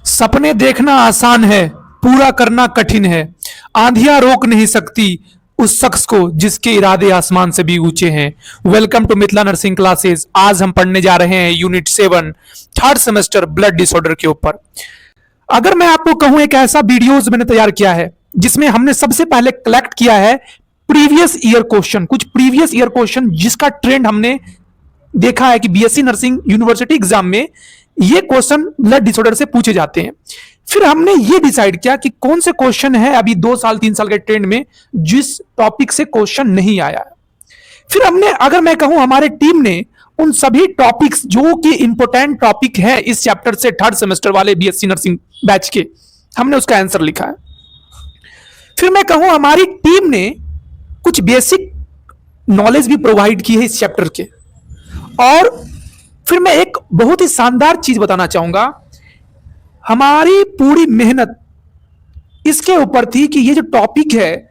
सपने देखना आसान है, पूरा करना कठिन है। आंधियां रोक नहीं सकती उस शख्स को जिसके इरादे आसमान से भी ऊंचे हैं। Welcome to Mithila nursing classes. आज हम पढ़ने जा रहे हैं unit 7 third semester blood disorder के ऊपर। अगर मैं आपको कहूं, एक ऐसा वीडियोस मैंने तैयार किया है जिसमें हमने सबसे पहले कलेक्ट किया है प्रीवियस ईयर क्वेश्चन, कुछ प्रीवियस ईयर क्वेश्चन जिसका ट्रेंड हमने देखा है कि बीएससी नर्सिंग यूनिवर्सिटी एग्जाम में ये क्वेश्चन ब्लड डिसऑर्डर से पूछे जाते हैं। फिर हमने ये डिसाइड किया कि कौन से क्वेश्चन है अभी 2 साल 3 साल के ट्रेंड में जिस टॉपिक से क्वेश्चन नहीं आया। फिर हमने, अगर मैं कहूं, हमारे टीम ने उन सभी टॉपिक्स जो कि इंपोर्टेंट टॉपिक है इस चैप्टर से थर्ड सेमेस्टर वाले बीएससी नर्सिंग बैच के, हमने उसका आंसर लिखा है। फिर मैं कहूं, हमारी टीम ने कुछ बेसिक नॉलेज भी प्रोवाइड की है इस चैप्टर के। और फिर मैं एक बहुत ही शानदार चीज बताना चाहूंगा, हमारी पूरी मेहनत इसके ऊपर थी कि ये जो टॉपिक है,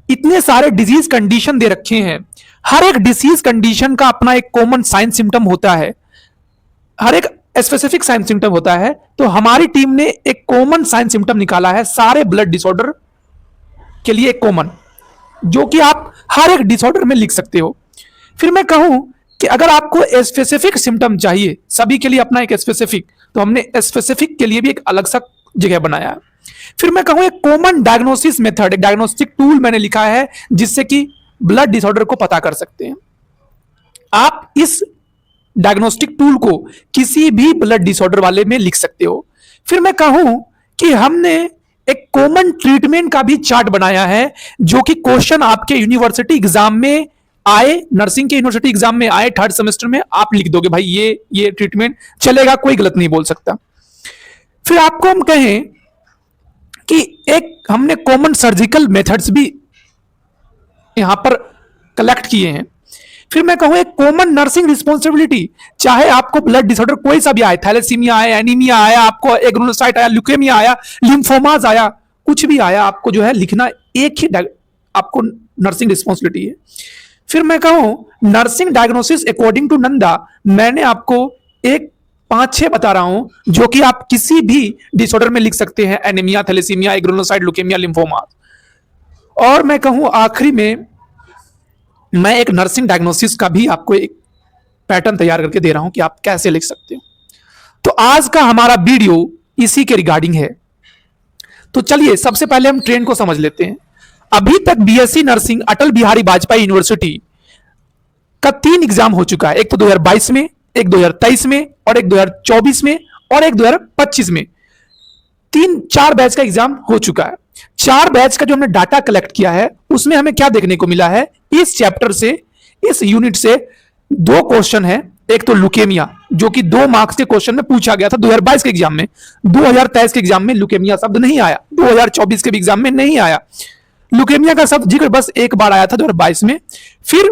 इतने सारे डिजीज कंडीशन दे रखे हैं, हर एक डिजीज कंडीशन का अपना एक कॉमन साइन सिम्टम होता है, हर एक स्पेसिफिक साइन सिम्टम होता है। तो हमारी टीम ने एक कॉमन साइन सिम्टम निकाला है सारे ब्लड डिसऑर्डर के लिए, एक कॉमन, जो कि आप हर एक डिसऑर्डर में लिख सकते हो। फिर मैं कहूं कि अगर आपको स्पेसिफिक सिम्टम चाहिए, सभी के लिए अपना एक स्पेसिफिक, तो हमने स्पेसिफिक के लिए भी एक अलग सा जगह बनाया है। फिर मैं कहूं, एक कॉमन डायग्नोसिस मेथड, एक डायग्नोस्टिक टूल मैंने लिखा है जिससे कि ब्लड डिसऑर्डर को पता कर सकते हैं। आप इस डायग्नोस्टिक टूल को किसी भी ब्लड डिसऑर्डर वाले में लिख सकते हो। फिर मैं कहूं कि हमने एक कॉमन ट्रीटमेंट का भी चार्ट बनाया है जो कि क्वेश्चन आपके यूनिवर्सिटी एग्जाम में आए, नर्सिंग के यूनिवर्सिटी एग्जाम में आए थर्ड सेमेस्टर में, आप लिख दोगे भाई ये ट्रीटमेंट चलेगा, कोई गलत नहीं बोल सकता। फिर आपको हम कहें कि एक हमने कॉमन सर्जिकल मेथड्स भी यहां पर कलेक्ट किए हैं। फिर मैं कहूं, एक कॉमन नर्सिंग रिस्पॉन्सिबिलिटी, चाहे आपको ब्लड डिसऑर्डर कोई सा भी आए, थैलेसीमिया आया, एनीमिया आया, आपको एग्रोनोसाइट आया, ल्यूकेमिया आया, लिम्फोमास आया, कुछ भी आया, आपको जो है लिखना एक ही आपको नर्सिंग रिस्पॉन्सिबिलिटी है। फिर मैं कहूं, nursing diagnosis according to NANDA, मैंने आपको एक 5-6 बता रहा हूं जो कि आप किसी भी डिसऑर्डर में लिख सकते हैं, एनीमिया, थैलेसीमिया, एग्रोनोसाइट, ल्यूकेमिया, लिम्फोमास। और मैं कहूं आखिरी में, मैं एक नर्सिंग डायग्नोसिस का भी आपको एक पैटर्न तैयार करके दे रहा हूं कि आप कैसे लिख सकते हो। तो आज का हमारा वीडियो इसी के रिगार्डिंग है। तो चलिए सबसे पहले हम ट्रेंड को समझ लेते हैं। अभी तक BSc nursing Atal Bihari Vajpayee university का 3 एग्जाम हो चुका है, एक तो 2022 में, एक 2023 में और एक 2024 में और एक 2025 में। 3-4 बैच का एग्जाम हो चुका है। 4 बैच का जो हमने डाटा कलेक्ट किया है उसमें हमें क्या देखने को मिला है, इस चैप्टर से, इस यूनिट से 2 क्वेश्चन है। एक तो ल्यूकेमिया, जो कि 2 मार्क्स के क्वेश्चन में पूछा गया था 2022 के एग्जाम में। 2023 के एग्जाम में ल्यूकेमिया शब्द नहीं आया, 2024 के एग्जाम में नहीं आया। ल्यूकेमिया का शब्द जिक्र बस एक बार आया था 2022 में। फिर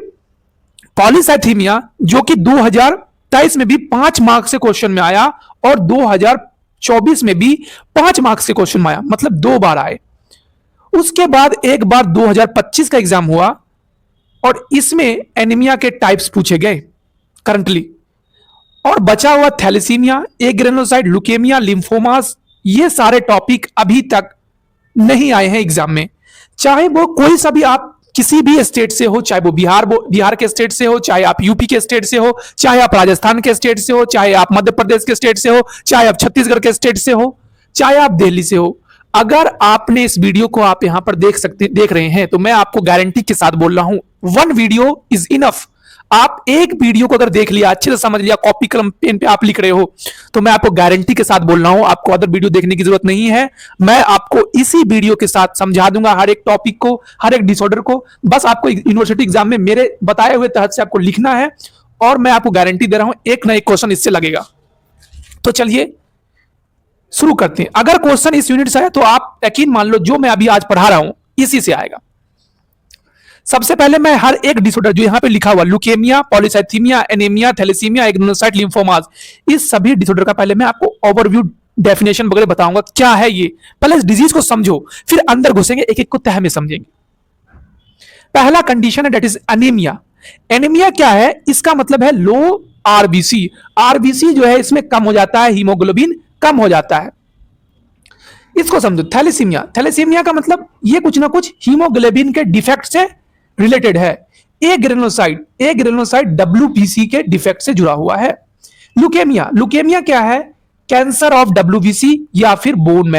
पॉलीसाइथीमिया, जो कि 2023 में भी 5 मार्क्स के क्वेश्चन में आया और 2024 में भी 5 मार्क्स के क्वेश्चन में आया, मतलब 2 बार आए। उसके बाद एक बार 2025 का एग्जाम हुआ और इसमें एनीमिया के टाइप्स पूछे गए करंटली, और बचा हुआ थैलेसीमिया, एग्रेनोसाइट, ल्यूकेमिया, लिम्फोमास, ये सारे टॉपिक अभी तक नहीं आए हैं एग्जाम में। चाहे वो कोई सा भी आप किसी भी स्टेट से हो, चाहे वो बिहार के स्टेट से हो, चाहे आप यूपी के स्टेट से हो, चाहे आप राजस्थान के स्टेट से हो, चाहे आप मध्य प्रदेश के स्टेट से हो, चाहे आप छत्तीसगढ़ के स्टेट से हो, चाहे आप दिल्ली से हो। अगर आपने इस वीडियो को आप यहां पर देख रहे हैं, तो मैं आपको गारंटी के साथ बोल रहा हूं, 1 वीडियो इज इनफ। आप एक वीडियो को अगर देख लिया, अच्छे से समझ लिया, कॉपी कलम पेन पे आप लिख रहे हो, तो मैं आपको गारंटी के साथ बोल रहा हूं, आपको अदर वीडियो देखने की जरूरत नहीं है। मैं आपको इसी वीडियो के साथ समझा दूंगा हर एक टॉपिक को, हर एक डिसऑर्डर को। बस आपको यूनिवर्सिटी एग्जाम में मेरे बताए हुए तहत से आपको लिखना है, और मैं आपको गारंटी दे रहा हूं एक ना एक क्वेश्चन इससे लगेगा। तो चलिए शुरू करते हैं। अगर क्वेश्चन इस यूनिट से आया तो आप यकीन मान लो जो मैं अभी आज पढ़ा रहा हूं इसी से आएगा। सबसे पहले मैं हर एक डिसऑर्डर जो यहां पे लिखा हुआ, leukaemia, polycythaemia, anaemia, thalassaemia, agranulocyte, lymphomas, इस सभी डिसऑर्डर का पहले मैं आपको ओवरव्यू डेफिनेशन वगैरह बताऊंगा क्या है ये। पहले इस डिजीज को समझो, फिर अंदर घुसेंगे, एक एक को तह में समझेंगे। पहला कंडीशन है दैट इज एनीमिया। एनीमिया क्या है? इसका मतलब है लो आरबीसी। आरबीसी जो है इसमें कम हो जाता है, हीमोग्लोबिन कम हो जाता है। इसको समझो, थैलेसीमिया। थैलेसीमिया का मतलब ये कुछ ना कुछ हीमोग्लोबिन के डिफेक्ट से रिलेटेड है। ए ग्रेनुलोसाइट WBC के डिफेक्ट से जुड़ा हुआ है। ल्यूकेमिया, ल्यूकेमिया क्या है? कैंसर ऑफ WBC या फिर बोन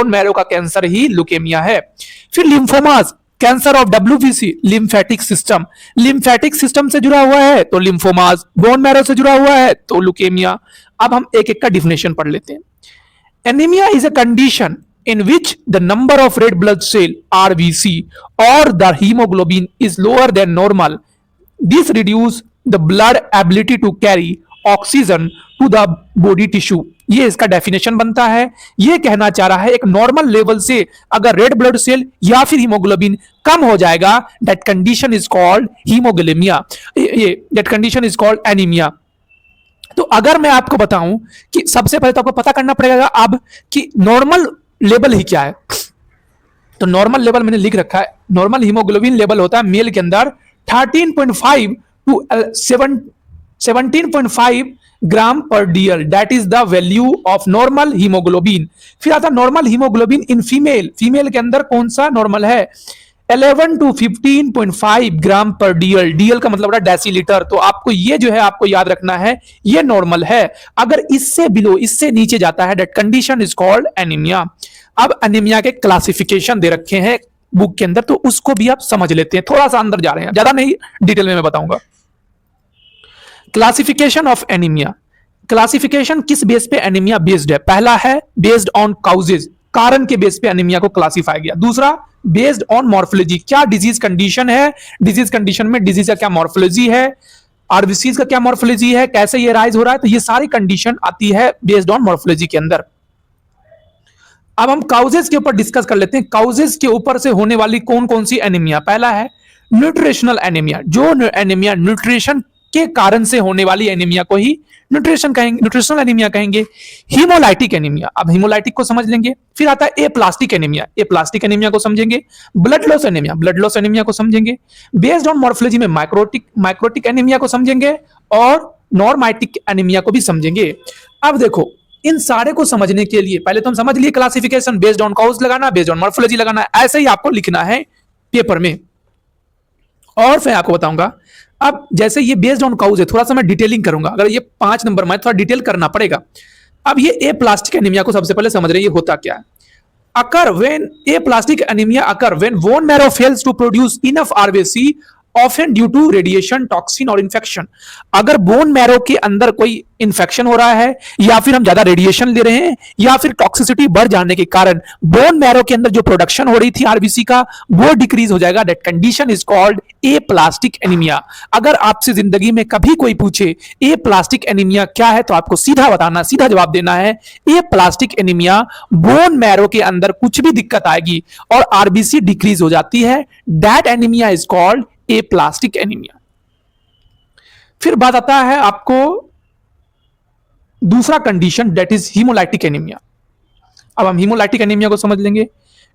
मैरो का कैंसर ही ल्यूकेमिया है। फिर lymphomas, cancer of WBC, lymphatic system से जुड़ा हुआ है तो लिम्फोमास, बोन मैरो से जुड़ा हुआ है तो ल्यूकेमिया। अब हम एक एक का डिफिनेशन पढ़ लेते हैं। Anaemia is a condition in which the number of red blood cell RBC or the hemoglobin is lower than normal. This reduce the blood ability to carry oxygen to the body tissue. ये इसका definition बनता है। ये कहना चाह रहा है एक नॉर्मल लेवल से अगर रेड ब्लड सेल या फिर हीमोग्लोबिन कम हो जाएगा, that condition is called haemoglomia, that condition is called anaemia. तो अगर मैं आपको बताऊं कि सबसे पहले तो आपको पता करना पड़ेगा अब कि नॉर्मल लेवल ही क्या है। तो नॉर्मल लेवल मैंने लिख रखा है, नॉर्मल हीमोग्लोबिन लेवल होता है मेल के अंदर 13.5 टू 17.5 ग्राम पर DL, that is the value of normal haemoglobin. फिर आता normal haemoglobin in female, female के अंदर कौन सा नॉर्मल है? 11 टू 15.5 ग्राम पर DL, DL का मतलब डेसीलीटर। तो आपको ये जो है आपको याद रखना है, ये नॉर्मल है। अगर इससे बिलो, इससे नीचे जाता है, that condition is called anaemia. अब एनीमिया के क्लासिफिकेशन दे रखे हैं बुक के अंदर, तो उसको भी आप समझ लेते हैं। थोड़ा सा अंदर जा रहे हैं, ज्यादा नहीं, डिटेल में मैं बताऊंगा। क्लासिफिकेशन ऑफ एनीमिया, क्लासिफिकेशन किस बेस पे एनीमिया बेस्ड है? पहला है बेस्ड ऑन काउजेज, कारण के बेस पे एनीमिया को क्लासिफाई किया। दूसरा बेस्ड ऑन मॉर्फोलॉजी, क्या डिजीज कंडीशन है, डिजीज कंडीशन में डिजीज का क्या मॉर्फोलॉजी है, आरबीसीज का क्या मॉर्फोलॉजी है, कैसे ये राइज हो रहा है, तो ये सारी कंडीशन आती है बेस्ड ऑन मॉर्फोलॉजी के अंदर। अब हम काउजेस के ऊपर डिस्कस कर लेते हैं, काउजेस के ऊपर से होने वाली कौन कौन सी एनीमिया। पहला है न्यूट्रिशनल एनीमिया, जो एनीमिया न्यूट्रिशन के कारण से होने वाली एनीमिया को ही न्यूट्रिशन कहेंगे, न्यूट्रिशनल एनीमिया कहेंगे। हीमोलाइटिक एनीमिया, अब हीमोलाइटिक को समझ लेंगे। फिर आता है एप्लास्टिक एनीमिया, एप्लास्टिक एनीमिया को समझेंगे। Blood loss anaemia, blood loss anaemia को समझेंगे। बेस्ड ऑन मॉर्फोलॉजी में माइक्रोटिक एनीमिया को समझेंगे और नॉर्माइटिक एनीमिया को भी समझेंगे। अब देखो इन सारे को समझने के लिए पहले तो हम समझ लिए क्लासिफिकेशन, बेस्ड ऑन काउज लगाना, बेस्ड ऑन मॉर्फोलॉजी लगाना, ऐसे ही आपको लिखना है पेपर में। और फिर आपको बताऊंगा, अब जैसे ये बेस्ड ऑन काउज है, थोड़ा सा मैं डिटेलिंग करूंगा। अगर ये 5 नंबर में थोड़ा डिटेल करना पड़ेगा। अब ये एप्लास्टिक एनीमिया को सबसे पहले समझ रहे हैं, ये होता क्या है। Occur when aplastic anaemia occur when bone marrow fails to produce enough RBC often due to radiation, toxin और इन्फेक्शन। अगर बोन मैरो के अंदर कोई इन्फेक्शन हो रहा है या फिर हम ज्यादा रेडिएशन ले रहे हैं या फिर टॉक्सिसिटी बढ़ जाने के कारण बोन मैरो के अंदर जो प्रोडक्शन हो रही थी आरबीसी का वो डिक्रीज हो जाएगा, that condition is called aplastic anaemia. अगर आपसे जिंदगी में कभी कोई पूछे एप्लास्टिक एनीमिया क्या है तो आपको सीधा बताना, सीधा जवाब देना है एप्लास्टिक एनीमिया, बोन मैरो के अंदर कुछ भी दिक्कत आएगी और आरबीसी डिक्रीज हो जाती है, that anaemia is called aplastic anaemia. फिर बात आता है आपको दूसरा condition, that is haemolytic anaemia. अब हम हीमोलाइटिक एनीमिया को समझ लेंगे।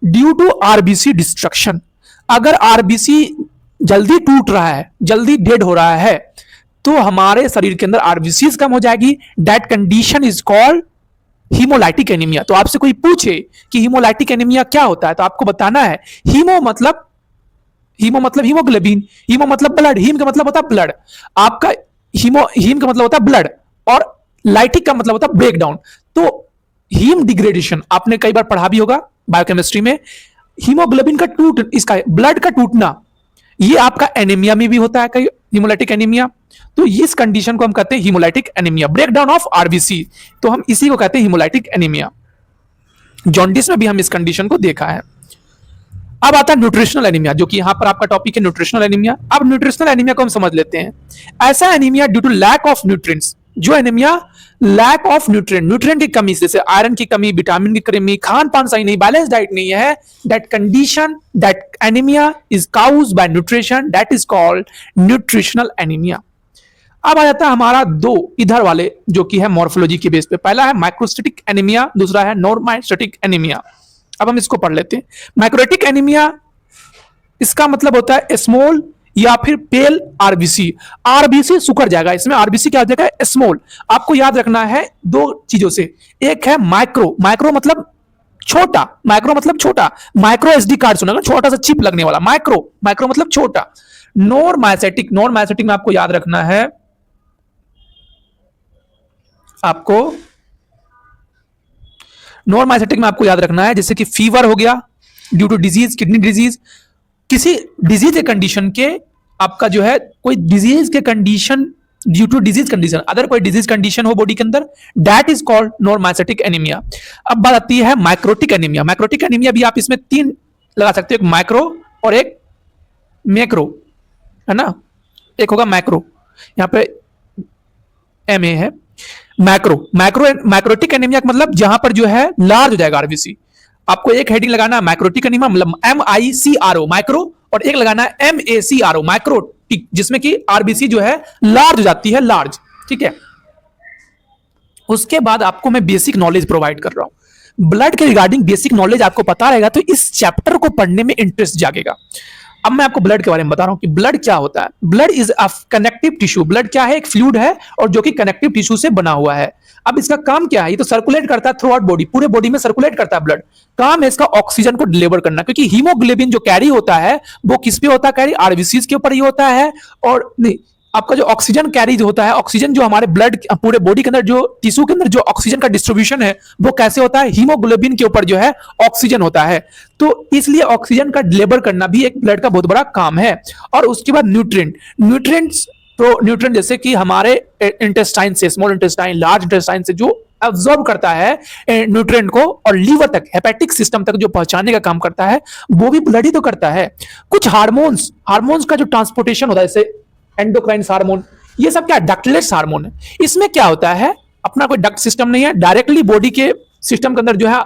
ड्यू टू आरबीसी डिस्ट्रक्शन, अगर आरबीसी जल्दी टूट रहा है, जल्दी डेड हो रहा है, तो हमारे शरीर के अंदर आरबीसी कम हो जाएगी, that condition is called haemolytic anaemia. तो आपसे कोई पूछे कि हीमोलाइटिक एनीमिया क्या होता है तो आपको बताना है हीमो मतलब हीमोग्लोबिन, हीमो मतलब ब्लड, हीम का मतलब होता है ब्लड, आपका हीम का मतलब होता है ब्लड और लाइटिक का मतलब होता है ब्रेक डाउन। तो हीम डिग्रेडेशन आपने कई बार पढ़ा भी होगा बायोकेमिस्ट्री में, हीमोग्लोबिन का इसका ब्लड का टूटना, ये आपका एनीमिया में भी होता है कई, हीमोलाइटिक एनीमिया। तो इस कंडीशन को हम कहते हैं haemolytic anaemia, break down of RBC, तो हम इसी को कहते हैं हीमोलाइटिक एनीमिया। जॉन्डिस में भी हम इस कंडीशन को देखा है। अब आता है न्यूट्रिशनल एनीमिया, जो कि यहां पर आपका टॉपिक है न्यूट्रिशनल एनीमिया। अब न्यूट्रिशनल एनीमिया को हम समझ लेते हैं। ऐसा anaemia due to lack of nutrients, जो एनीमिया लैक ऑफ न्यूट्रिएंट की कमी, जैसे आयरन की कमी, विटामिन की कमी, खान पान सही नहीं, बैलेंस डाइट नहीं है, that condition, that anaemia is caused bye nutrition, that is called nutritional anaemia. अब आ जाता है हमारा दो इधर वाले, जो कि है मॉर्फोलॉजी के बेस पे। पहला है माइक्रोस्टेटिक एनीमिया, दूसरा है नॉर्माइस्टेटिक एनीमिया। अब हम इसको पढ़ लेते हैं। माइक्रोटिक एनीमिया, इसका मतलब होता है स्मॉल या फिर पेल आरबीसी, आरबीसी सुकर जाएगा, इसमें आरबीसी क्या हो जाएगा स्मॉल। आपको याद रखना है दो चीजों से, एक है माइक्रो, माइक्रो मतलब छोटा, माइक्रो मतलब छोटा, माइक्रो एसडी कार्ड सुना, छोटा सा चिप लगने वाला, माइक्रो, माइक्रो मतलब छोटा। नॉर्माइसेटिक, नॉर्माइसेटिक में आपको याद रखना है, आपको नॉर्माइसेटिक में आपको याद रखना है, जैसे कि फीवर हो गया due to disease, kidney disease, किसी डिजीज के कंडीशन के, आपका जो है कोई डिजीज के condition, due to disease condition, other कोई डिजीज कंडीशन हो बॉडी के अंदर, that is called normocytic anaemia. अब बात आती है माइक्रोटिक एनीमिया। माइक्रोटिक एनीमिया भी आप इसमें तीन लगा सकते हो, एक माइक्रो और एक मैक्रो, है ना, एक होगा मैक्रो, यहां पे एम ए है, मैक्रो, मैक्रोटिक एनीमिया का मतलब जहां पर जो है लार्ज हो जाएगा आरबीसी। आपको एक हेडिंग लगाना है मैक्रोटिक एनीमिया, मतलब MICRO माइक्रो, और एक लगाना है MACRO मैक्रोटिक, जिसमें कि आरबीसी जो है लार्ज हो जाती है, लार्ज, ठीक है। उसके बाद आपको मैं बेसिक नॉलेज प्रोवाइड कर रहा हूं, ब्लड के रिगार्डिंग बेसिक नॉलेज आपको पता रहेगा तो इस चैप्टर को पढ़ने में इंटरेस्ट जागेगा। अब मैं आपको ब्लड के बारे में बता रहा हूं कि ब्लड क्या होता है। Blood is a connective tissue. Blood क्या है? एक फ्लूइड है और जो कि कनेक्टिव टिश्यू से बना हुआ है। अब इसका काम क्या है? ये तो सर्कुलेट करता है थ्रू आउट बॉडी, पूरे बॉडी में सर्कुलेट करता है ब्लड। काम है इसका ऑक्सीजन को डिलीवर करना, क्योंकि हीमोग्लोबिन जो कैरी होता है वो किस पे होता है कैरी? आरबीसीज के ऊपर ही होता है। और नहीं, आपका जो ऑक्सीजन कैरी होता है, ऑक्सीजन जो हमारे ब्लड पूरे बॉडी के अंदर जो टिश्यू के अंदर जो ऑक्सीजन का डिस्ट्रीब्यूशन है वो कैसे होता है? हीमोग्लोबिन के ऊपर जो है ऑक्सीजन होता है। तो इसलिए ऑक्सीजन का डिलीवर करना भी एक ब्लड का बहुत बड़ा काम है। और उसके बाद न्यूट्रिएंट, न्यूट्रिएंट्स, तो न्यूट्रिएंट जैसे कि हमारे इंटेस्टाइन से, स्मॉल इंटेस्टाइन, लार्ज इंटेस्टाइन से जो अब्सॉर्ब करता है न्यूट्रिएंट को और लीवर तक, हेपेटिक सिस्टम तक जो पहुंचाने का काम करता है, वो भी ब्लड ही तो करता है। कुछ हार्मोन्स, हार्मोन्स का जो ट्रांसपोर्टेशन होता है, जैसे एंडोक्राइन हार्मोन, ये सब क्या डक्टलेस हार्मोन है। इसमें क्या होता है, अपना कोई डक्ट सिस्टम नहीं है, डायरेक्टली बॉडी के सिस्टम के अंदर जो है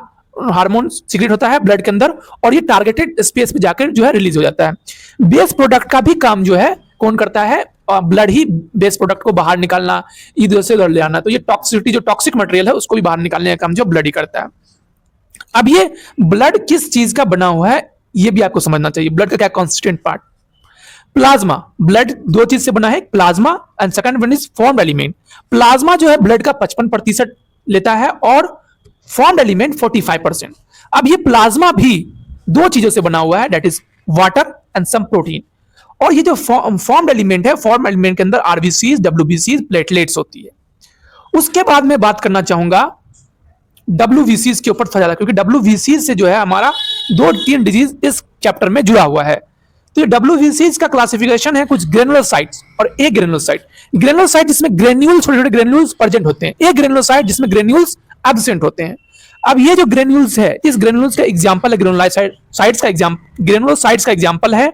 हार्मोन सीक्रेट होता है ब्लड के अंदर, और ये टारगेटेड स्पेस पे जाकर जो है रिलीज हो जाता है। बेस प्रोडक्ट का भी काम जो है कौन करता है? ब्लड ही बेस प्रोडक्ट को बाहर निकालना, इधर से उधर ले आना। तो ये टॉक्सिसिटी, जो टॉक्सिक मटेरियल है उसको भी बाहर निकालने का काम जो ब्लड ही करता है। अब ये ब्लड किस चीज का बना हुआ है ये भी आपको समझना चाहिए। ब्लड का क्या कॉन्स्टिट्यूएंट पार्ट? प्लाज्मा। ब्लड दो चीज से बना है, plasma and second one is formed element. Plasma जो है ब्लड का 55% लेता है और फॉर्म्ड एलिमेंट 45%। अब ये प्लाज्मा भी दो चीजों से बना हुआ है, that is water and some protein. और ये जो फॉर्म्ड एलिमेंट है, फॉर्म एलिमेंट के अंदर आरबीसीज, डब्ल्यूबीसीज, प्लेटलेट्स होती है। उसके बाद मैं बात करना चाहूंगा डब्ल्यूबीसीज के ऊपर थोड़ा ज्यादा, क्योंकि डब्ल्यूबीसीज से जो है हमारा 2-3 डिजीज इस चैप्टर में जुड़ा हुआ है। तो ये डब्ल्यूबीसीज का क्लासिफिकेशन है कुछ ग्रेनुलोसाइट्स और एक ग्रेनुलोसाइट। ग्रेनुलोसाइट जिसमें ग्रेन्यूल्स, छोटे छोटे ग्रेन्यूल्स प्रेजेंट होते हैं, एक ग्रेनुलोसाइट जिसमें ग्रेन्यूल्स एब्सेंट होते हैं। अब ये जो ग्रेन्यूल्स है, इस ग्रेन्यूल्स का एग्जांपल है, ग्रेनुलोसाइट्स का एग्जांपल, ग्रेनुलोसाइट्स का एग्जांपल है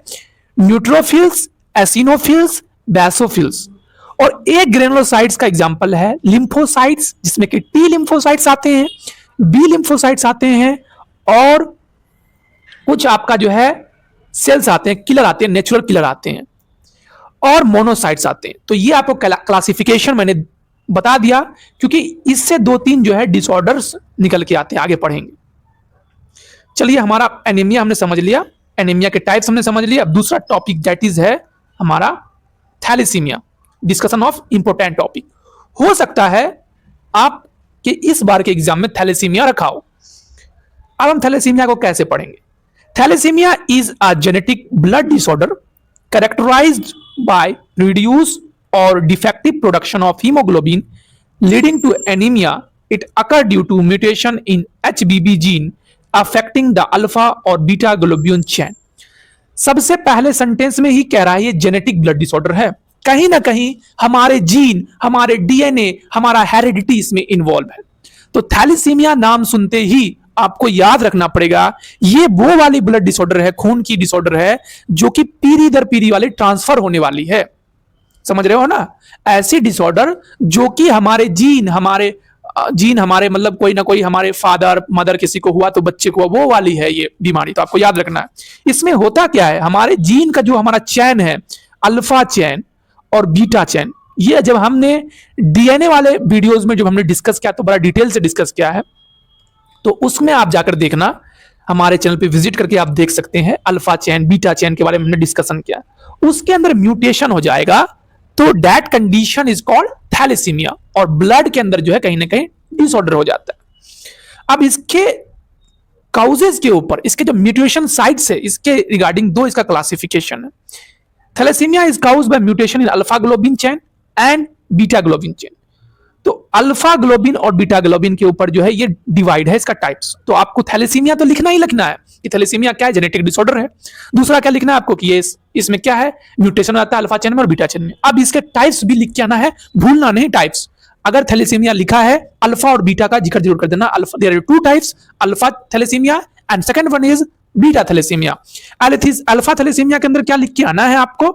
न्यूट्रोफिल्स, एसिनोफिल्स, बैसोफिल्स। और एक ग्रेनुलोसाइट्स का एग्जांपल है लिम्फोसाइट्स, जिसमें कि टी लिम्फोसाइट्स आते हैं, बी लिम्फोसाइट्स आते हैं, और कुछ आपका जो है सेल्स आते हैं, किलर आते हैं, नेचुरल किलर आते हैं, और मोनोसाइट्स आते हैं। तो ये आपको क्लासिफिकेशन मैंने बता दिया, क्योंकि इससे 2-3 जो है डिसऑर्डर्स निकल के आते हैं, आगे पढ़ेंगे। चलिए, हमारा एनीमिया हमने समझ लिया, एनीमिया के टाइप्स हमने समझ लिया। अब दूसरा टॉपिक दैट इज है हमारा thalassaemia, discussion of important topic. हो सकता है आपके इस बार के एग्जाम में थैलेसीमिया रखा हो। अब हम थैलेसीमिया को कैसे पढ़ेंगे? Thalassaemia is a genetic blood disorder characterized by reduced or defective production of hemoglobin leading to anemia. It occurs due to mutation in HBB gene affecting the alpha और beta ग्लोब्यून चैन। सबसे पहले सेंटेंस में ही कह रहा है ये जेनेटिक ब्लड डिसऑर्डर है। कहीं ना कहीं हमारे जीन, हमारे डीएनए, हमारा हेरिडिटी इसमें इन्वॉल्व है। तो थैलेसीमिया नाम सुनते ही आपको याद रखना पड़ेगा, ये वो वाली ब्लड डिसऑर्डर है, खून की डिसऑर्डर है, जो कि पीढ़ी दर पीढ़ी वाली ट्रांसफर होने वाली है। समझ रहे हो ना? ऐसी डिसऑर्डर जो कि हमारे जीन हमारे मतलब कोई ना कोई हमारे फादर मदर किसी को हुआ तो बच्चे को, वो वाली है ये बीमारी। तो आपको याद रखना है। इसमें होता क्या है, हमारे जीन का जो हमारा चैन है, अल्फा चैन और बीटा चैन, ये जब हमने डीएनए वाले वीडियोज में जब हमने डिस्कस किया तो बड़ा डिटेल से डिस्कस किया है, तो उसमें आप जाकर देखना, हमारे चैनल पे विजिट करके आप देख सकते हैं। अल्फा चैन, बीटा चैन के बारे में हमने डिस्कशन किया। उसके अंदर म्यूटेशन हो जाएगा तो that condition is called thalassaemia, और ब्लड के अंदर जो है कहीं ना कहीं डिसऑर्डर हो जाता है। अब इसके काउजेज के ऊपर, इसके जो म्यूटेशन साइट्स है इसके रिगार्डिंग दो इसका क्लासिफिकेशन है। Thalassaemia is caused by mutation in alpha globin chain and beta globin chain. तो अल्फा ग्लोबिन और बीटा ग्लोबिन के ऊपर जो है ये डिवाइड है इसका टाइप्स। तो आपको थैलेसीमिया तो लिखना ही लिखना है कि थैलेसीमिया क्या है, जेनेटिक डिसऑर्डर है। दूसरा क्या लिखना है आपको कि ये इसमें क्या है, म्यूटेशन आता है अल्फा चेन में और बीटा चेन में। अब इसके टाइप्स भी लिख के आना है, भूलना नहीं टाइप्स। अगर थैलेसीमिया लिखा है अल्फा और बीटा का जिक्र जरूर कर देना। Alpha, there are two types, alpha thalassaemia and second one is beta thalassaemia. Alpha thalassaemia के अंदर क्या लिख के आना है आपको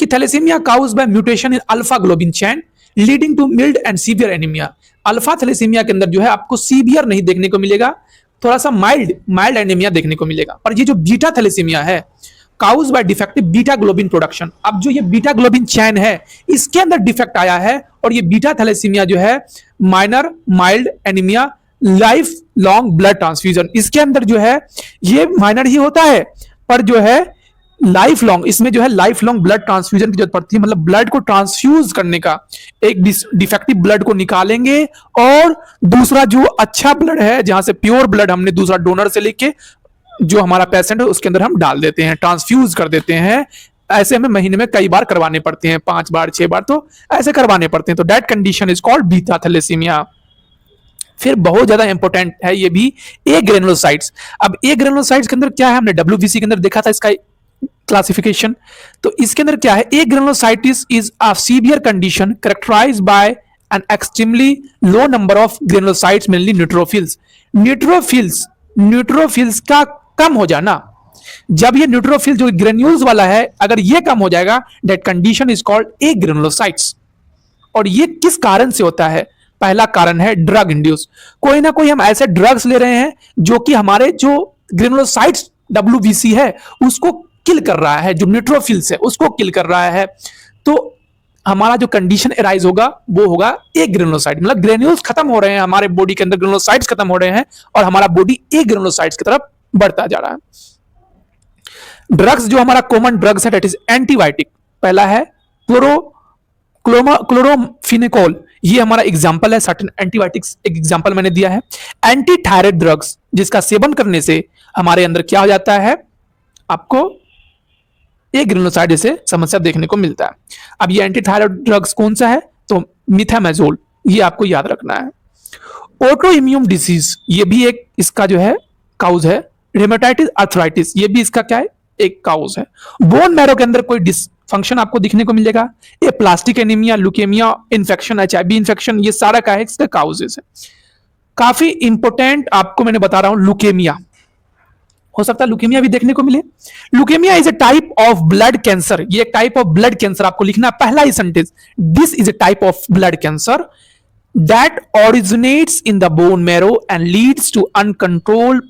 कि thalassaemia caused by mutation in alpha globin chain leading to mild and severe anaemia. Alpha thalassaemia के अंदर जो है आपको सीवियर नहीं देखने को मिलेगा, थोड़ा सा माइल्ड एनीमिया देखने को मिलेगा। पर ये जो बीटा थैलेसीमिया है caused bye defective beta globin production, अब जो ये बीटा ग्लोबिन चैन है इसके अंदर डिफेक्ट आया है और ये बीटा थैलेसीमिया जो है minor mild anaemia life long blood transfusion, इसके अंदर जो है ये माइनर ही होता है पर जो है लाइफ लॉन्ग, इसमें जो है लाइफ लॉन्ग ब्लड ट्रांसफ्यूजन की जरूरत पड़ती है। मतलब ब्लड को ट्रांसफ्यूज करने का, एक डिफेक्टिव ब्लड को निकालेंगे और दूसरा जो अच्छा ब्लड है, जहां से प्योर ब्लड हमने दूसरा डोनर से लेके जो हमारा पेशेंट है उसके अंदर हम डाल देते हैं, ट्रांसफ्यूज कर देते हैं। ऐसे हमें महीने में कई बार करवाने पड़ते हैं, 5 बार 6 बार तो ऐसे करवाने पड़ते हैं। तो that condition is called beta thalassaemia. फिर बहुत ज्यादा इंपॉर्टेंट है ये भी ए ग्रेनुलोसाइट्स। अब ए ग्रेनुलोसाइट्स के अंदर क्या है, हमने डब्ल्यूबीसी के अंदर देखा था इसका क्लासिफिकेशन। तो इसके अंदर क्या है, agranulocytosis is a severe condition characterised by an extremely low number of granulocytes mainly neutrophils. Neutrophils का कम हो जाना, जब ये न्यूट्रोफिल जो ग्रेन्यूल्स वाला है अगर ये कम हो जाएगा that condition is called a granulocytes. और ये किस कारण से होता है, पहला कारण है ड्रग इंड्यूस। कोई ना कोई हम ऐसे ड्रग्स ले रहे हैं जो कि हमारे जो ग्रेनुलोसाइट्स डब्ल्यूबीसी है उसको किल कर रहा है, जो न्यूट्रोफिल्स है उसको किल कर रहा है। तो हमारा जो कंडीशन एराइज होगा वो होगा ए ग्रेनुलोसाइट, मतलब ग्रेन्यूल्स खत्म हो रहे हैं हमारे बॉडी के अंदर, ग्रेनुलोसाइट्स खत्म हो रहे हैं और हमारा बॉडी ए ग्रेनुलोसाइट्स की तरफ बढ़ता जा रहा है। ड्रग्स जो हमारा कॉमन ड्रग्स है दैट इज एंटीबायोटिक। पहला है क्लोरोफिनेकोल, ये हमारा एग्जांपल है, सर्टेन एंटीबायोटिक्स एक एग्जांपल मैंने दिया है। एंटी थायराइड ड्रग्स जिसका सेवन करने से हमारे अंदर क्या हो जाता है, आपको एक ग्रेनुलोसाइट जैसे समस्या देखने को मिलता है। अब ये एंटी थायराइड ड्रग्स कौन सा है, तो मिथामेजोल, ये आपको याद रखना है। ऑटो इम्यून डिसीज, ये भी एक इसका जो है काउज है। हेपेटाइटिस आर्थराइटिस, ये भी इसका क्या है, एक काउज है। बोन मैरो के अंदर कोई डिसफंक्शन आपको दिखने को मिलेगा, ये plastic anaemia, leukaemia infection, HIV infection, ये सारा क्या है इसका काउजेस है। काफी इंपॉर्टेंट आपको मैंने बता रहा हूं, ल्यूकेमिया हो सकता है ल्यूकेमिया भी देखने को मिले। Leukaemia is a type of blood cancer, ये एक टाइप ऑफ ब्लड कैंसर आपको लिखना है पहला ही sentence, this is a type of blood cancer that originates in the bone marrow and leads to uncontrolled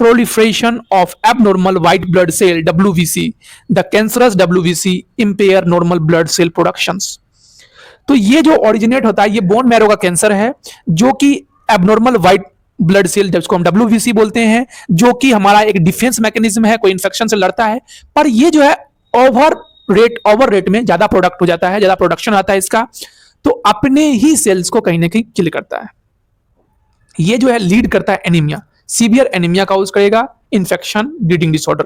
proliferation of abnormal white blood cell WBC. The cancerous WBC impair normal blood cell productions. तो ये जो originate होता है ये bone marrow का cancer है जो कि एबनॉर्मल व्हाइट ब्लड सेल जिसको हम WBC बोलते हैं, जो कि हमारा एक डिफेंस मैकेनिज्म है, कोई इन्फेक्शन से लड़ता है। पर ये जो है ओवर रेट में ज्यादा प्रोडक्ट हो जाता है, ज्यादा प्रोडक्शन आता है इसका, तो अपने ही सेल्स को कहीं ना कहीं किल करता है। ये जो है लीड करता है एनीमिया, सीवियर एनीमिया काउज करेगा, इन्फेक्शन, ब्लीडिंग डिसऑर्डर।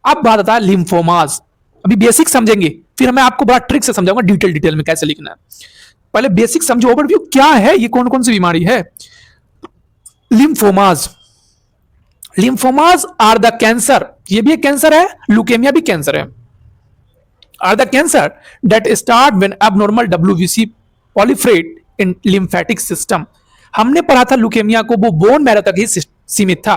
अब बात आता है लिम्फोमास। अभी बेसिक समझेंगे, फिर मैं आपको बड़ा ट्रिक से समझाऊंगा डिटेल में कैसे लिखना है। पहले बेसिक समझो, ओवरव्यू क्या है, ये कौन कौन सी बीमारी है। Lymphomas, lymphomas are the cancer, ये भी एक कैंसर है, ल्यूकेमिया भी कैंसर है, are the cancer that start when abnormal WBC proliferate in lymphatic system. हमने पढ़ा था ल्यूकेमिया को वो बोन मैरो तक ही सीमित था,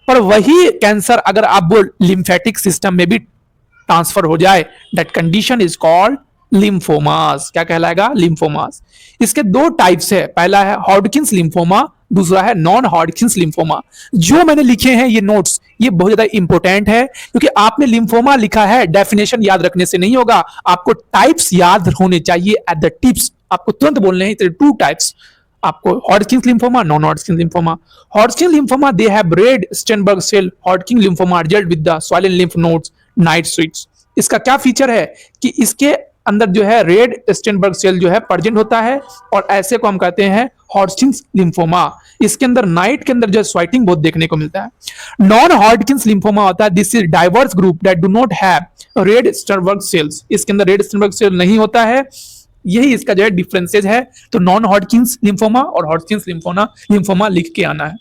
पर वही कैंसर अगर आप वो लिम्फेटिक सिस्टम में भी ट्रांसफर हो जाए that condition is called lymphomas. क्या कहलाएगा, लिम्फोमास। इसके दो टाइप्स है, पहला है हॉडकिंस लिम्फोमा, दूसरा है नॉन हॉडकिंस लिम्फोमा। जो मैंने लिखे हैं ये नोट्स, ये बहुत ज्यादा इंपॉर्टेंट है क्योंकि आपने लिम्फोमा लिखा है, डेफिनेशन याद रखने से नहीं होगा, आपको टाइप्स याद होने चाहिए एट द टिप्स, आपको तुरंत बोलने हैं। टू टाइप्स आपको, Hodgkin's lymphoma, non Hodgkin's lymphoma. Hodgkin's lymphoma they have Reed Sternberg cell, Hodgkin's lymphoma result with the swollen lymph nodes, night sweats. इसका क्या फीचर है कि इसके अंदर जो है रेड स्टेनबर्ग सेल जो है प्रेजेंट होता है और ऐसे को हम कहते हैं हॉडकिंस लिम्फोमा, इसके अंदर नाइट के अंदर जो स्वेटिंग बहुत देखने को मिलता है। नॉन हॉडकिंस लिम्फोमा होता है, this is diverse group that do not have Reed Sternberg cells, इसके अंदर रेड स्टर्बर्ग सेल नहीं होता है, यही इसका जो है डिफरेंसेज है। तो नॉन हॉडकिंस लिम्फोमा और हॉडकिंस लिम्फोमा लिख के आना है।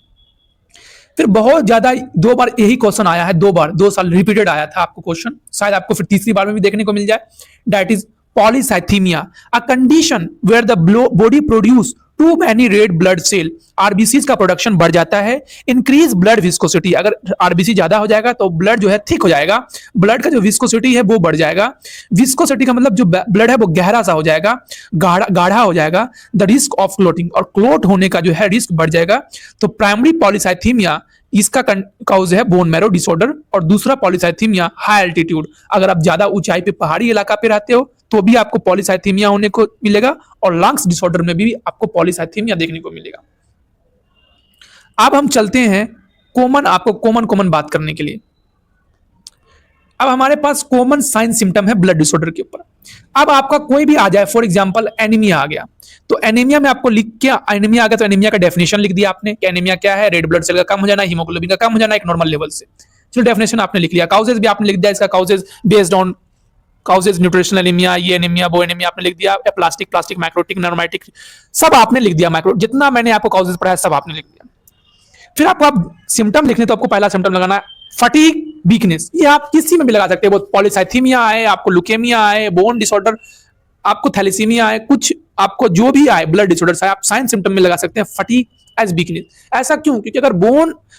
फिर बहुत ज्यादा 2 बार यही क्वेश्चन आया है, 2 बार 2 साल रिपीटेड आया था आपको क्वेश्चन, शायद आपको फिर तीसरी बार में भी देखने को मिल जाए। That is polycythaemia, a condition where the body produce too many red blood cell, RBC का प्रोडक्शन बढ़ जाता है। इंक्रीज ब्लड विस्कोसिटी, अगर आरबीसी ज्यादा हो जाएगा तो ब्लड जो है थिक हो जाएगा, ब्लड का जो विस्कोसिटी है वो बढ़ जाएगा। विस्कोसिटी का मतलब जो ब्लड है वो गहरा सा हो जाएगा, गाढ़ा हो जाएगा। द रिस्क ऑफ क्लोटिंग, और क्लोट होने का जो है रिस्क बढ़ जाएगा। तो प्राइमरी पॉलीसाइथीमिया इसका काउज है बोन मैरो डिसऑर्डर, और दूसरा पॉलीसाइथीमिया हाई एल्टीट्यूड, अगर आप ज्यादा ऊंचाई पे पहाड़ी इलाका पे रहते हो तो भी आपको पॉलीसाइथीमिया होने को मिलेगा, और लंग्स डिसऑर्डर में भी आपको पॉलीसाइथीमिया देखने को मिलेगा। अब हम चलते हैं आपको कॉमन बात करने के लिए। अब हमारे पास कॉमन साइन सिम्टम है ब्लड डिसऑर्डर के ऊपर। अब आपका कोई भी आ जाए, फॉर एग्जांपल एनीमिया आ गया, तो एनीमिया में आपको लिख के, एनीमिया आ गया तो एनीमिया का डेफिनेशन लिख दिया आपने कि एनीमिया क्या है, रेड ब्लड सेल का कम हो जाना, हीमोग्लोबिन का कम हो जाना एक नॉर्मल लेवल से। चलो डेफिनेशन आपने लिख लिया, काउजेज भी आपने लिख दिया, इसका causes based on causes nutritional anaemia, ये एनीमिया वो एनीमिया आपने लिख दिया, प्लास्टिक मैक्रोटिक नर्माइटिक सब आपने लिख दिया, माइक्रो जितना मैंने आपको काउजेज पढ़ाया सब आपने लिख दिया। फिर आपको आप सिम्टम लिखने, तो आपको पहला सिम्टम लगाना है फटीग वीकनेस, ये आप किसी में भी लगा सकते हैं, वो पॉलीसाइथीमिया आए, आपको लुकेमिया आए, बोन डिसऑर्डर, आपको थैलेसीमिया आए, कुछ आपको जो भी आए ब्लड डिसऑर्डर आप साइन सिम्टम में लगा सकते हैं फटीग एज वीकनेस। ऐसा क्यों? क्योंकि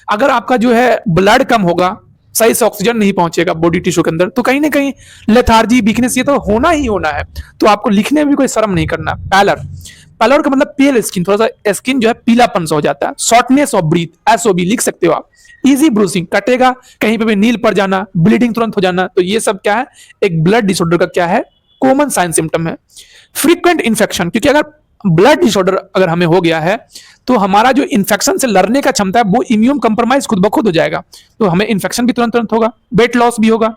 अगर आपका जो है ब्लड कम होगा, सही से ऑक्सीजन नहीं पहुंचेगा बॉडी टिश्यू के अंदर, तो कहीं ना कहीं लेथार्जी वीकनेस ये तो होना ही होना है। तो आपको लिखने में भी कोई शर्म नहीं करना। पैलर का मतलब पेल स्किन, थोड़ा सा स्किन जो है पीलापन सा हो जाता है। शॉर्टनेस ऑफ ब्रीथ, एसओबी लिख सकते हो आप। इजी ब्रूसिंग, कटेगा कहीं पे भी नील पड़ जाना, ब्लीडिंग तुरंत हो जाना, तो ये सब क्या है, एक ब्लड डिसऑर्डर का क्या है, कॉमन साइन सिम्टम है। फ्रीक्वेंट इन्फेक्शन, क्योंकि अगर ब्लड डिसऑर्डर अगर हमें हो गया है तो हमारा जो इन्फेक्शन से लड़ने का क्षमता है वो इम्यून कंप्रोमाइज खुद ब खुद हो जाएगा, तो हमें इन्फेक्शन भी तुरंत होगा, वेट लॉस भी होगा,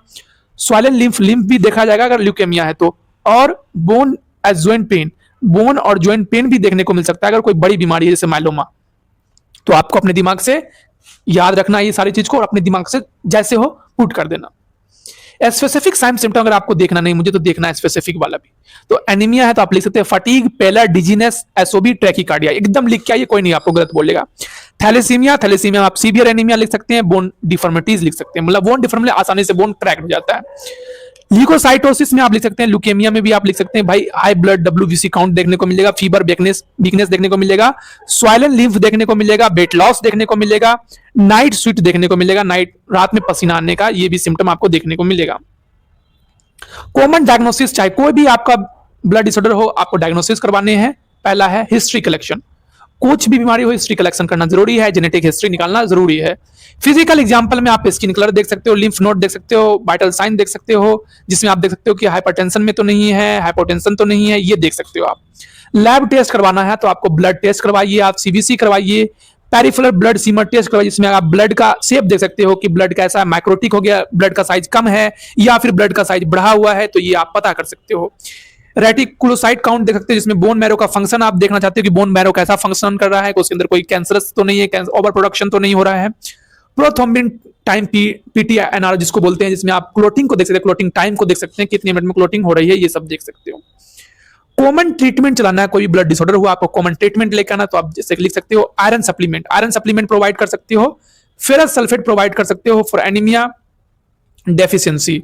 स्वालन लिम्फ भी देखा जाएगा अगर ल्यूकेमिया है तो, और bone as joint pain, bone और जॉइंट पेन भी देखने को मिल सकता है अगर कोई बड़ी बीमारी है जैसे माइलोमा। तो आपको अपने दिमाग से याद रखना ये सारी चीज को, और अपने दिमाग से जैसे हो पुट कर देना। स्पेसिफिक साइन सिम्टम अगर आपको देखना नहीं, मुझे तो देखना है स्पेसिफिक वाला भी। तो एनीमिया है तो आप लिख सकते हैं फटीग, पेलर, डिजीनेस, एसओबी, ट्रैकीकार्डिया, एकदम लिख के आइए, कोई नहीं आपको गलत बोलेगा। थैलेसीमिया आप सीवियर एनीमिया लिख सकते हैं, बोन डिफॉर्मिटीज लिख सकते हैं, मतलब बोन डिफॉर्मिटी आसानी से बोन क्रैक हो जाता है। ल्यूकोसाइटोसिस में आप लिख सकते हैं, ल्यूकेमिया में भी आप लिख सकते हैं भाई, हाई ब्लड डब्ल्यूबीसी काउंट देखने को मिलेगा, फीवर, वीकनेस देखने को मिलेगा, स्वाइलन लिम्फ देखने को मिलेगा, वेट लॉस देखने को मिलेगा, नाइट स्वीट देखने को मिलेगा, रात में पसीना आने का ये भी सिम्टम आपको देखने को मिलेगा। कॉमन डायग्नोसिस, चाहे कोई भी आपका ब्लड डिसऑर्डर हो, आपको डायग्नोसिस करवाने हैं। पहला है हिस्ट्री कलेक्शन, कुछ भी बीमारी हो हिस्ट्री कलेक्शन करना जरूरी है, जेनेटिक हिस्ट्री निकालना जरूरी है। फिजिकल एग्जांपल में आप स्किन कलर देख सकते हो, लिम्फ नोड देख सकते हो, वाइटल साइन देख सकते हो, जिसमें आप देख सकते हो कि हाइपरटेंशन में तो नहीं है, हाइपोटेंशन तो नहीं है, ये देख सकते हो आप। लैब टेस्ट करवाना है तो आपको ब्लड टेस्ट करवाइए, आप सीबीसी करवाइए, पेरिफेरल ब्लड सीमर टेस्ट करवाइए, जिसमें आप ब्लड का शेप देख सकते हो कि ब्लड कैसा है, माइक्रोटिक हो गया, ब्लड का साइज कम है या फिर ब्लड का साइज बढ़ा हुआ है, तो ये आप पता कर सकते हो। रेटिकुलोसाइट काउंट देख सकते हो, जिसमें बोन मैरो का फंक्शन आप देखना चाहते हो कि बोन मैरो कैसा फंक्शन कर रहा है, उसके अंदर कोई कैंसरस तो नहीं है, ओवर प्रोडक्शन तो नहीं हो रहा है। प्रोथ्रोम्बिन टाइम पीटीएनआर जिसको बोलते हैं, जिसमें आप क्लोटिंग को देख सकते हैं, क्लोटिंग टाइम को देख सकते हैं, कितने मिनट में क्लोटिंग हो रही है, ये सब देख सकते हो। कॉमन ट्रीटमेंट चलाना है, कोई ब्लड डिसऑर्डर हुआ आपको कॉमन ट्रीटमेंट लेकर आना, तो आप जैसे लिख सकते हो आयरन सप्लीमेंट प्रोवाइड कर सकते हो, फेरस सल्फेट प्रोवाइड कर सकते हो फॉर एनीमिया डेफिशिएंसी,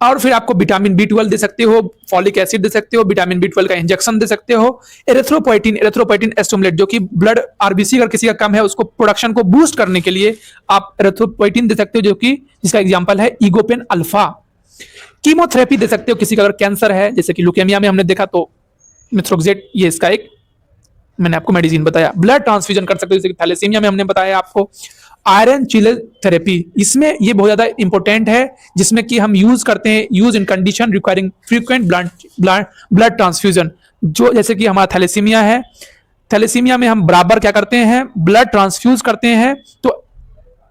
और फिर आपको विटामिन B12 दे सकते हो, फॉलिक एसिड दे सकते हो, विटामिन B12 का इंजेक्शन दे सकते हो, एरिथ्रोपोइटिन स्टिमुलेट, जो कि ब्लड आरबीसी अगर किसी का कम है उसको प्रोडक्शन को बूस्ट करने के लिए आप एरिथ्रोपोइटिन दे सकते हो, जो कि जिसका एग्जांपल है ईगोपेन अल्फा। कीमोथेरेपी दे सकते हो, किसी का अगर कैंसर है जैसे कि ल्यूकेमिया में हमने देखा तो मिथ्रोक्सेट, ये इसका एक मैंने आपको मेडिसिन बताया। ब्लड ट्रांसफ्यूजन कर सकते हो, जैसे कि थैलेसीमिया में हमने बताया आपको। आयरन चिले थेरेपी, इसमें ये बहुत ज्यादा इंपॉर्टेंट है, जिसमें कि हम यूज करते हैं, use in condition requiring frequent blood transfusion, जो जैसे कि हमारा थैलेसीमिया है, थैलेसीमिया में हम बराबर क्या करते हैं, ब्लड ट्रांसफ्यूज करते हैं, तो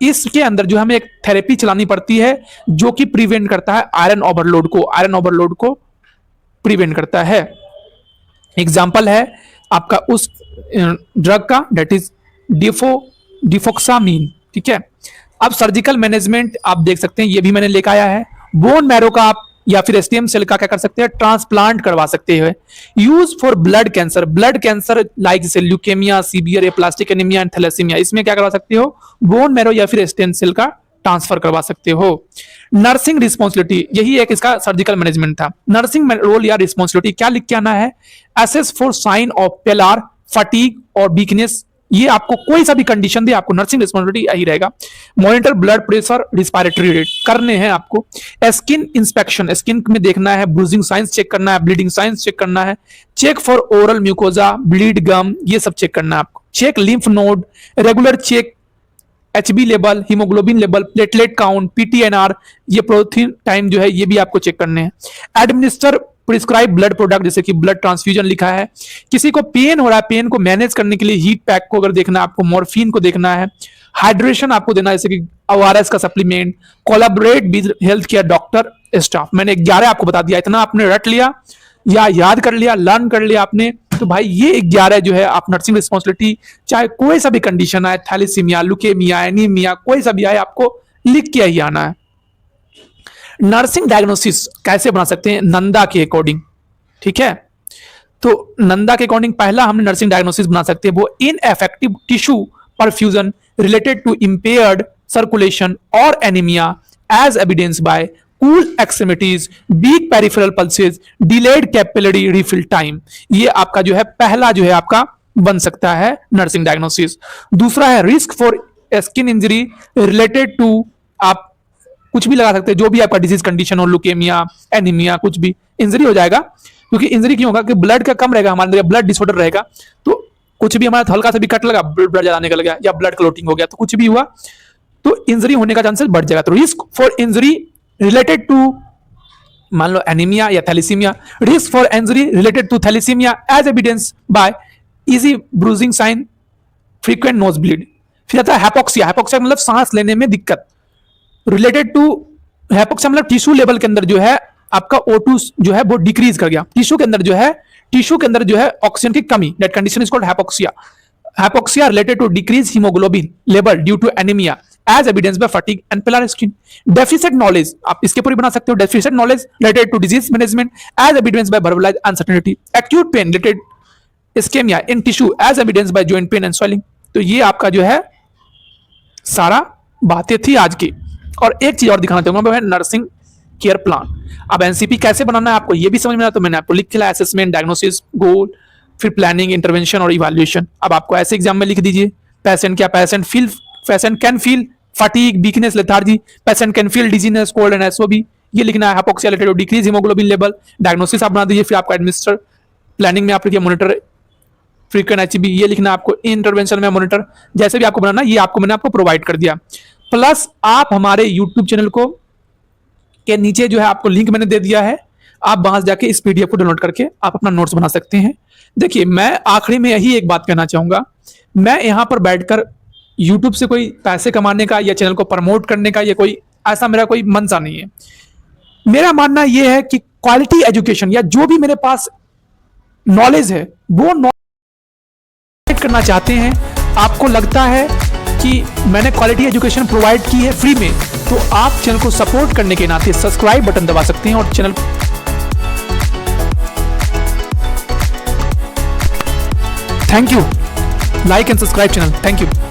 इसके अंदर जो हमें एक थेरेपी चलानी पड़ती है जो कि प्रिवेंट करता है आयरन ओवरलोड को प्रिवेंट करता है। एग्जाम्पल है आपका उस ड्रग का, डेट इज डिफोक्सामीन। ठीक है, अब सर्जिकल मैनेजमेंट आप देख सकते हैं, ये भी मैंने लेकर आया है। बोन मैरो का आप या फिर एसटीएम सेल का क्या कर सकते हैं, ट्रांसप्लांट करवा सकते हैं। Use for blood cancer like जैसे leukaemia, severe aplastic anaemia and thalassaemia, इसमें क्या करवा सकते हो, बोन मैरो या फिर एसटीएम सेल का ट्रांसफर करवा सकते हो। नर्सिंग रिस्पॉन्सिबिलिटी, यही एक इसका सर्जिकल मैनेजमेंट था। नर्सिंग रोल या रिस्पॉन्सिबिलिटी क्या लिख के आना है, assess for sign of pallor, fatigue और वीकनेस, ये आपको कोई सा भी कंडीशन दे, आपको नर्सिंग रिस्पॉन्सिबिलिटी यही रहेगा। Monitor blood pressure, respiratory rate करने हैं आपको। स्किन इंस्पेक्शन, स्किन में देखना है, ब्रूजिंग साइंस चेक करना है, ब्लीडिंग साइंस चेक करना है। Check for oral mucosa, bleed gum, ये सब चेक करना है आपको। Check lymph node, regular check Hb level, haemoglobin level, platelet count, PT INR, ये प्रोटीन टाइम जो है ये भी आपको चेक करने हैं। एडमिनिस्टर प्रिस्क्राइब ब्लड प्रोडक्ट, जैसे कि ब्लड ट्रांसफ्यूजन लिखा है। किसी को पेन हो रहा है, पेन को मैनेज करने के लिए हीट पैक को अगर देखना है आपको, मॉर्फिन को देखना है। हाइड्रेशन आपको देना है, जैसे कि ओआरएस का supplement. Collaborate with health care doctor staff, मैंने 11 आपको बता दिया, इतना आपने रट लिया या याद कर लिया, लर्न कर लिया आपने, तो भाई ये 11 जो है आप नर्सिंग रिस्पॉन्सिबिलिटी, चाहे कोई सा भी कंडीशन आए, थैलेसीमिया, लुकेमिया, एनीमिया, कोई सा भी आए, आपको लिख के ही आना है। नर्सिंग डायग्नोसिस कैसे बना सकते हैं, नंदा के अकॉर्डिंग। ठीक है, तो नंदा के अकॉर्डिंग पहला हमने नर्सिंग डायग्नोसिस बना सकते हैं, वो ineffective tissue perfusion related to impaired circulation और anaemia as evidence by cool extremities, weak peripheral pulses, delayed capillary refill time, ये आपका जो है पहला जो है आपका बन सकता है नर्सिंग डायग्नोसिस। दूसरा है risk for skin injury related to, आप कुछ भी लगा सकते हैं, जो भी आपका डिजीज कंडीशन हो, लुकेमिया, एनीमिया, कुछ भी इंजरी हो जाएगा। क्योंकि इंजरी क्यों होगा कि ब्लड का कम रहेगा, हमारे अंदर ब्लड डिसऑर्डर रहेगा, तो कुछ भी हमारा हल्का सा भी कट लगा, ब्लड ज्यादा निकल गया या ब्लड क्लोटिंग हो गया, तो कुछ भी हुआ तो इंजरी होने का चांसेस बढ़ जाएगा। तो risk for injury related to, मान लो एनीमिया या thalassaemia, risk for injury related to thalassaemia as evidence by easy bruising sign, frequent nose bleed. फिर आता है हाइपोक्सिया, हाइपोक्सिया मतलब सांस लेने में दिक्कत, रिलेटेड टू हाइपोक्सिया मतलब टिश्यू लेवल के अंदर जो है आपका O2 जो है वो डिक्रीज कर गया, टिश्यू के अंदर जो है ऑक्सीजन की कमी, that condition is called hypoxia. Hypoxia related to decrease haemoglobin level due to anaemia as evidence by fatigue and pallor skin. Deficit knowledge, आप इसके पूरी बना सकते हो, deficit knowledge related to disease management as evidence by verbalize uncertainty. Acute pain related ischaemia in tissue as evidence by joint pain and swelling. तो ये आपका जो है सारा बातें थी आज की। और एक चीज और दिखाना चाहूंगा, वो है नर्सिंग केयर प्लान। अब एनसीपी कैसे बनाना है आपको ये भी समझ में आया, तो मैंने आपको लिख दिया, असेसमेंट, डायग्नोसिस, गोल, फिर प्लानिंग, इंटरवेंशन और इवैल्यूएशन। अब आपको ऐसे एग्जाम में लिख दीजिए, पेशेंट क्या, patient can feel fatigue, weakness, lethargy, patient can feel dizziness, cold and SOB, ये लिखना है। Hypoxia related decrease haemoglobin level, diagnosis आप बना दीजिए। फिर आपका एडमिनिस्टर, प्लानिंग में आप लिखिए मॉनिटर फ्रीक्वेंट एचबी, ये लिखना है आपको। इंटरवेंशन में मॉनिटर, जैसे भी आपको बनाना ये आपको मैंने आपको प्रोवाइड कर दिया। प्लस आप हमारे यूट्यूब चैनल को के नीचे जो है आपको लिंक मैंने दे दिया है, आप वहां जाके इस पीडीएफ को डाउनलोड करके आप अपना नोट्स बना सकते हैं। देखिए, मैं आखिरी में यही एक बात कहना चाहूंगा, मैं यहां पर बैठकर यूट्यूब से कोई पैसे कमाने का या चैनल को प्रमोट करने का या कोई ऐसा मेरा कोई मनसा नहीं है। मेरा मानना यह है कि क्वालिटी एजुकेशन या जो भी मेरे पास नॉलेज है वो नॉलेज करना चाहते हैं, आपको लगता है कि मैंने क्वालिटी एजुकेशन प्रोवाइड की है फ्री में, तो आप चैनल को सपोर्ट करने के नाते सब्सक्राइब बटन दबा सकते हैं और channel thank you, like and subscribe channel, thank you.